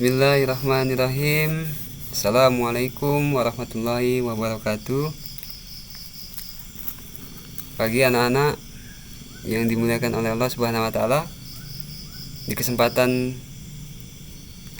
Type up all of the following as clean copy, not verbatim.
Bismillahirrahmanirrahim. Assalamualaikum warahmatullahi wabarakatuh. Pagi anak-anak yang dimuliakan oleh Allah Subhanahu wa taala. Di kesempatan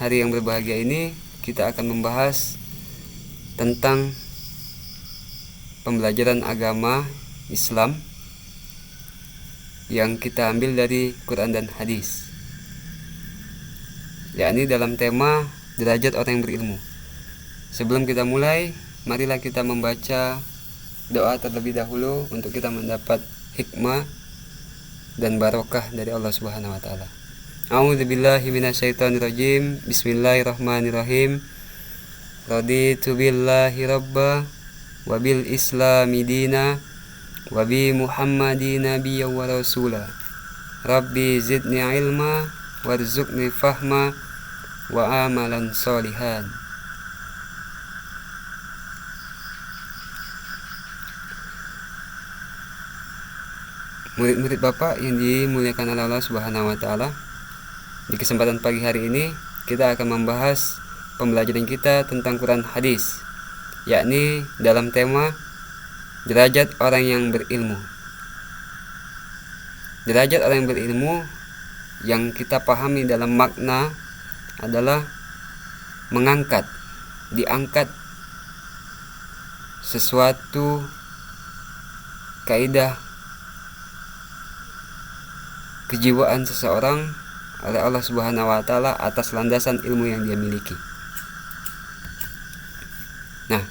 hari yang berbahagia ini kita akan membahas tentang pembelajaran agama Islam yang kita ambil dari Quran dan hadis, yakni dalam tema derajat orang yang berilmu. Sebelum kita mulai, marilah kita membaca doa terlebih dahulu untuk kita mendapat hikmah dan barokah dari Allah Subhanahu wa taala. A'udzubillahi minasyaitonirrajim. Bismillahirrahmanirrahim. Raditu billahi rabba wa bil islami dina wa bi Muhammadin nabiyyan wa rasula. Rabbi zidni ilma warzuqni fahma wa amalan solihan. Murid-murid Bapak yang dimuliakan oleh Allah Subhanahu wa taala, di kesempatan pagi hari ini kita akan membahas pembelajaran kita tentang Quran hadis, yakni dalam tema derajat orang yang berilmu. Derajat orang yang berilmu yang kita pahami dalam makna adalah mengangkat, diangkat sesuatu kaidah kejiwaan seseorang oleh Allah Subhanahu wa taala atas landasan ilmu yang dia miliki. Nah,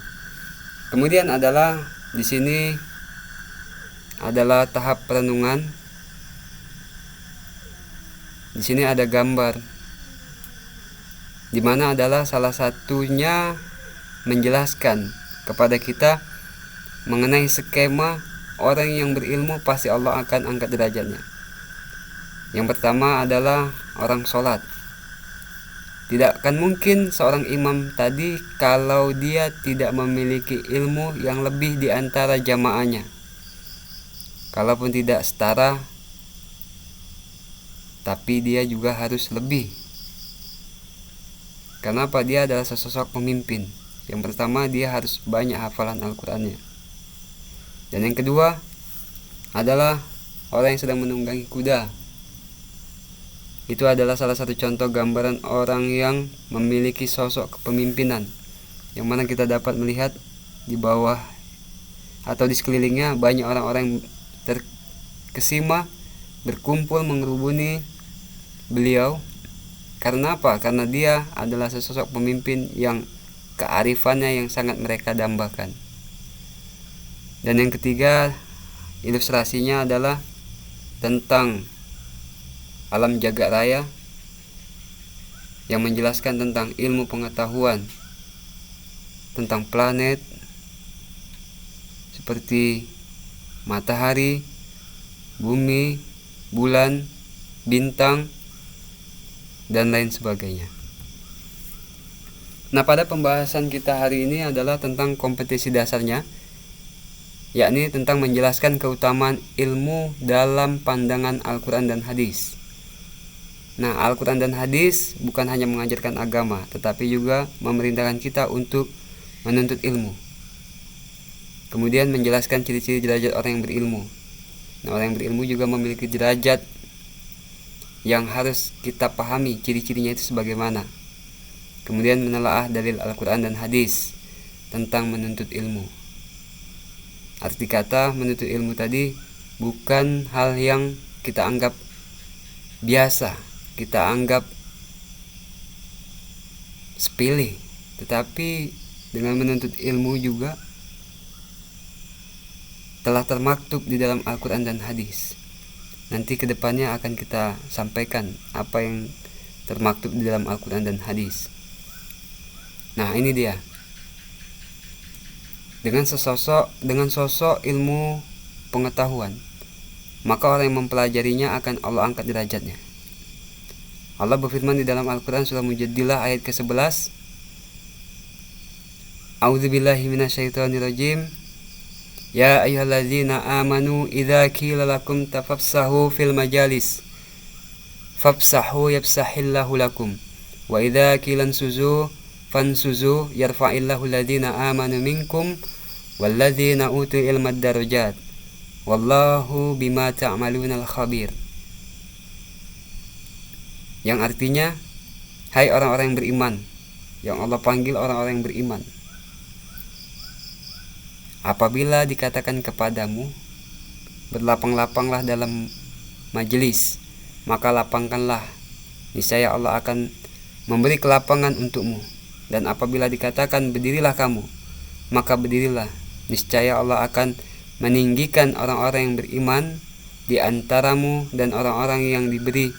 kemudian adalah di sini adalah tahap perenungan. Di sini ada gambar, di mana adalah salah satunya menjelaskan kepada kita mengenai skema orang yang berilmu pasti Allah akan angkat derajatnya. Yang pertama adalah orang sholat. Tidak akan mungkin seorang imam tadi kalau dia tidak memiliki ilmu yang lebih di antara jamaahnya. Kalaupun tidak setara, tapi dia juga harus lebih. Kenapa? Dia adalah sesosok pemimpin. Yang pertama, dia harus banyak hafalan Al-Qur'annya. Dan yang kedua adalah orang yang sedang menunggangi kuda. Itu adalah salah satu contoh gambaran orang yang memiliki sosok kepemimpinan, yang mana kita dapat melihat di bawah atau di sekelilingnya banyak orang-orang yang terkesima berkumpul mengerubuni beliau. Karena apa? Karena dia adalah sesosok pemimpin yang kearifannya yang sangat mereka dambakan. Dan yang ketiga, ilustrasinya adalah tentang alam jagat raya yang menjelaskan tentang ilmu pengetahuan tentang planet seperti matahari, bumi, bulan, bintang, dan lain sebagainya. Nah, pada pembahasan kita hari ini adalah tentang kompetisi dasarnya, yakni tentang menjelaskan keutamaan ilmu dalam pandangan Al-Quran dan hadis. Nah, Al-Quran dan hadis bukan hanya mengajarkan agama, tetapi juga memerintahkan kita untuk menuntut ilmu. Kemudian menjelaskan ciri-ciri derajat orang yang berilmu. Nah, orang yang berilmu juga memiliki derajat yang harus kita pahami ciri-cirinya itu sebagaimana. Kemudian menelaah dalil Al-Quran dan hadis tentang menuntut ilmu. Arti kata menuntut ilmu tadi bukan hal yang kita anggap biasa, kita anggap sepele, tetapi dengan menuntut ilmu juga telah termaktub di dalam Al-Quran dan hadis. Nanti kedepannya akan kita sampaikan apa yang termaktub di dalam Al-Quran dan hadis. Nah, ini dia. Dengan sosok ilmu pengetahuan, maka orang yang mempelajarinya akan Allah angkat derajatnya. Allah berfirman di dalam Al-Quran surah Mujadilah ayat ke-11. A'udzubillahi minasyaitonirrajim. Ya ayyuhalladzina amanu idza qila lakum tafafsahu fil majalis fafsahu yafsahillahu lakum Wa idza qilan suzu fansuzu yarfa'illahu alladhina amanu minkum walladzina utul ilma darajat wallahu bima ta'malunal khabir. Yang artinya, hai orang-orang yang beriman, yang Allah panggil orang-orang yang beriman, apabila dikatakan kepadamu, berlapang-lapanglah dalam majelis, maka lapangkanlah, niscaya Allah akan memberi kelapangan untukmu. Dan apabila dikatakan berdirilah kamu, maka berdirilah, niscaya Allah akan meninggikan orang-orang yang beriman di antaramu dan orang-orang yang diberi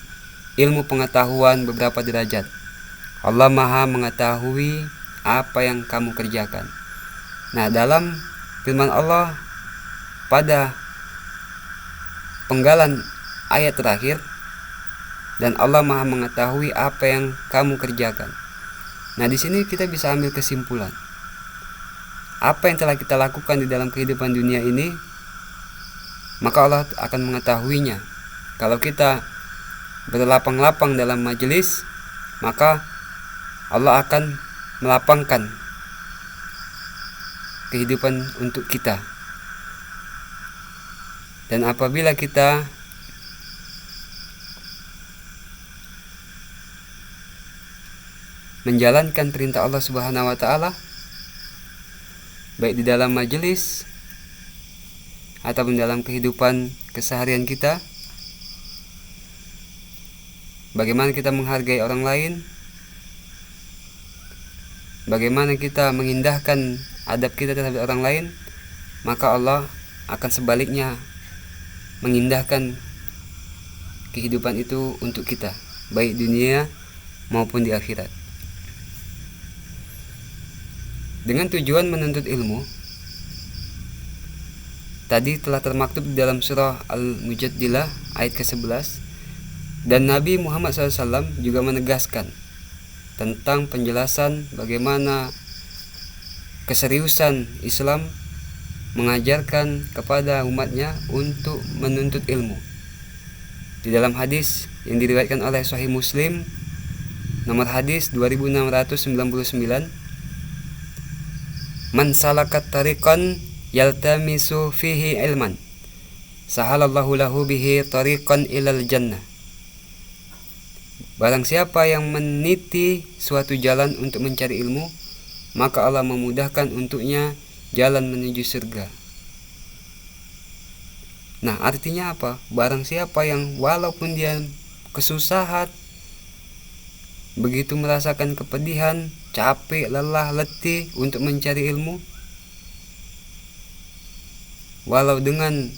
ilmu pengetahuan beberapa derajat. Allah Maha mengetahui apa yang kamu kerjakan. Nah, dalam firman Allah pada penggalan ayat terakhir, dan Allah Maha mengetahui apa yang kamu kerjakan. Nah, di sini kita bisa ambil kesimpulan. Apa yang telah kita lakukan di dalam kehidupan dunia ini, maka Allah akan mengetahuinya. Kalau kita berlapang-lapang dalam majelis, maka Allah akan melapangkan kehidupan untuk kita. Dan apabila kita menjalankan perintah Allah Subhanahu wa taala, baik di dalam majelis ataupun dalam kehidupan keseharian kita, bagaimana kita menghargai orang lain, bagaimana kita mengindahkan adab kita terhadap orang lain, maka Allah akan sebaliknya mengindahkan kehidupan itu untuk kita, baik dunia maupun di akhirat. Dengan tujuan menuntut ilmu, tadi telah termaktub di dalam surah Al-Mujadilah ayat ke-11, dan Nabi Muhammad SAW juga menegaskan tentang penjelasan bagaimana keseriusan Islam mengajarkan kepada umatnya untuk menuntut ilmu. Di dalam hadis yang diriwayatkan oleh Sahih Muslim, nomor hadis 2699, man salakat tariqan yaltamisu fihi ilman sahalallahu lahu bihi tariqan ilal jannah. Barang siapa yang meniti suatu jalan untuk mencari ilmu, maka Allah memudahkan untuknya jalan menuju surga. Nah, artinya apa? Barang siapa yang walaupun dia kesusahan, begitu merasakan kepedihan, capek, lelah, letih untuk mencari ilmu, walau dengan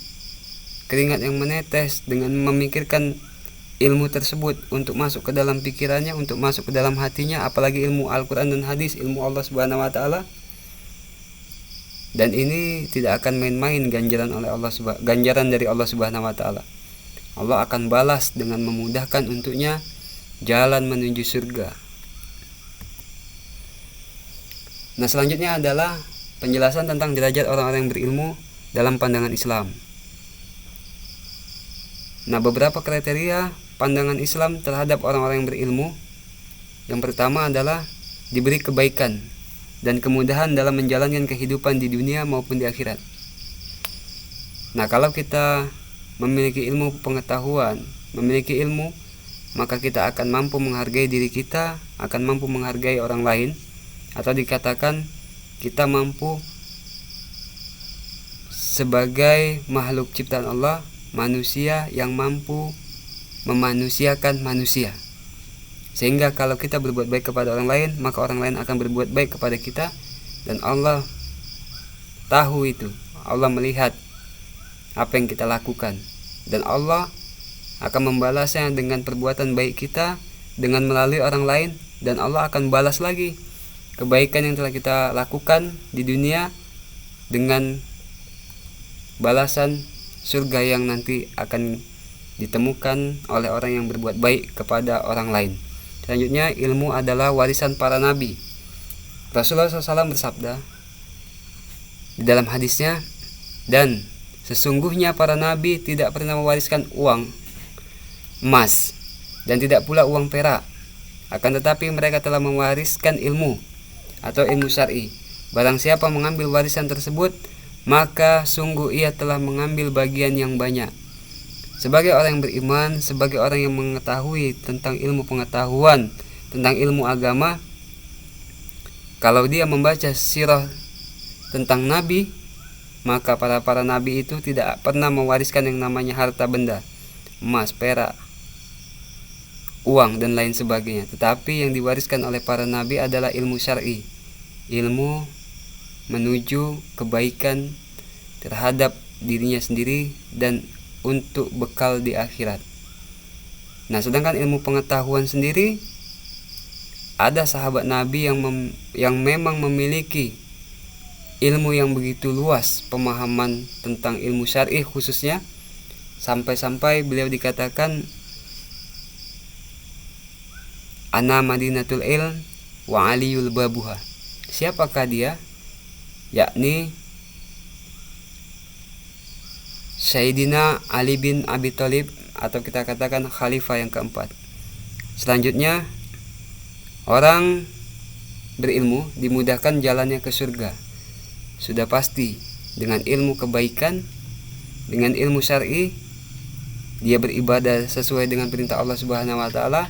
keringat yang menetes, dengan memikirkan ilmu tersebut untuk masuk ke dalam pikirannya, untuk masuk ke dalam hatinya, apalagi ilmu Al-Quran dan hadis, ilmu Allah Subhanahu wa taala. Dan ini tidak akan main-main ganjaran dari Allah Subhanahu wa taala. Allah akan balas dengan memudahkan untuknya jalan menuju surga. Nah, selanjutnya adalah penjelasan tentang derajat orang-orang yang berilmu dalam pandangan Islam. Nah, beberapa kriteria pandangan Islam terhadap orang-orang yang berilmu. Yang pertama adalah diberi kebaikan dan kemudahan dalam menjalankan kehidupan di dunia maupun di akhirat. Nah, kalau kita memiliki ilmu pengetahuan, memiliki ilmu, maka kita akan mampu menghargai diri kita, akan mampu menghargai orang lain, atau dikatakan kita mampu sebagai makhluk ciptaan Allah, manusia yang mampu memanusiakan manusia. Sehingga kalau kita berbuat baik kepada orang lain, maka orang lain akan berbuat baik kepada kita, dan Allah tahu itu. Allah melihat apa yang kita lakukan, dan Allah akan membalasnya dengan perbuatan baik kita dengan melalui orang lain, dan Allah akan balas lagi kebaikan yang telah kita lakukan di dunia dengan balasan surga yang nanti akan ditemukan oleh orang yang berbuat baik kepada orang lain. Selanjutnya, ilmu adalah warisan para nabi. Rasulullah SAW bersabda di dalam hadisnya, dan sesungguhnya para nabi tidak pernah mewariskan uang emas dan tidak pula uang perak Akan tetapi mereka telah mewariskan ilmu atau ilmu syar'i. Barang siapa mengambil warisan tersebut, maka sungguh ia telah mengambil bagian yang banyak. Sebagai orang yang beriman, sebagai orang yang mengetahui tentang ilmu pengetahuan, tentang ilmu agama, kalau dia membaca sirah tentang nabi, maka para nabi itu tidak pernah mewariskan yang namanya harta benda, emas, perak, uang dan lain sebagainya. Tetapi yang diwariskan oleh para nabi adalah ilmu syar'i, ilmu menuju kebaikan terhadap dirinya sendiri dan untuk bekal di akhirat. Nah, sedangkan ilmu pengetahuan sendiri, ada sahabat nabi yang memang memiliki ilmu yang begitu luas, pemahaman tentang ilmu syar'i khususnya, sampai-sampai beliau dikatakan ana madinatul ilm wa aliyul babuha. Siapakah dia? Yakni Sayyidina Ali bin Abi Thalib, atau kita katakan khalifah yang keempat. Selanjutnya, orang berilmu dimudahkan jalannya ke surga. Sudah pasti dengan ilmu kebaikan, dengan ilmu syar'i, dia beribadah sesuai dengan perintah Allah Subhanahu wa taala,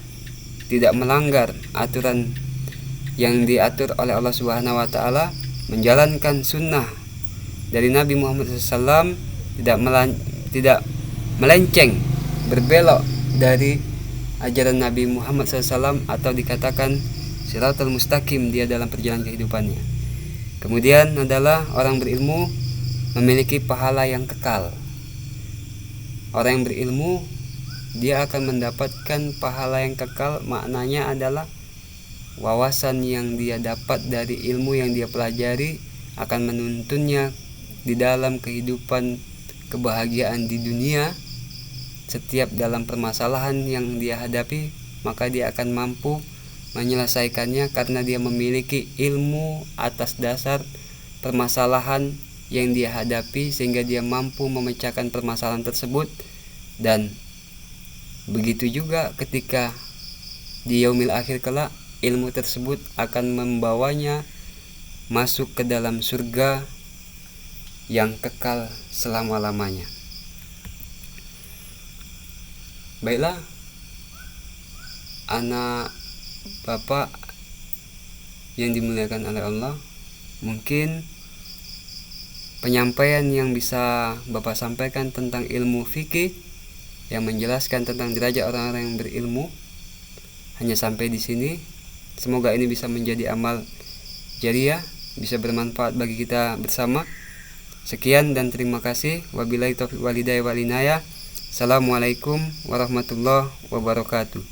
tidak melanggar aturan yang diatur oleh Allah Subhanahu wa taala, menjalankan sunnah dari Nabi Muhammad SAW, tidak melenceng, berbelok dari ajaran Nabi Muhammad SAW, atau dikatakan siratal mustaqim dia dalam perjalanan kehidupannya. Kemudian adalah orang berilmu memiliki pahala yang kekal. Orang yang berilmu, dia akan mendapatkan pahala yang kekal. Maknanya adalah wawasan yang dia dapat dari ilmu yang dia pelajari akan menuntunnya di dalam kehidupan kebahagiaan di dunia. Setiap dalam permasalahan yang dia hadapi, maka dia akan mampu menyelesaikannya karena dia memiliki ilmu atas dasar permasalahan yang dia hadapi, sehingga dia mampu memecahkan permasalahan tersebut. Dan begitu juga ketika di yaumil akhir kelak, ilmu tersebut akan membawanya masuk ke dalam surga yang kekal selama-lamanya. Baiklah, anak bapak yang dimuliakan oleh Allah, mungkin penyampaian yang bisa bapak sampaikan tentang ilmu fikih yang menjelaskan tentang derajat orang-orang yang berilmu hanya sampai di sini. Semoga ini bisa menjadi amal jariah, bisa bermanfaat bagi kita bersama. Sekian dan terima kasih. Wabillahi taufiq wal hidayah wal inayah. Assalamualaikum warahmatullahi wabarakatuh.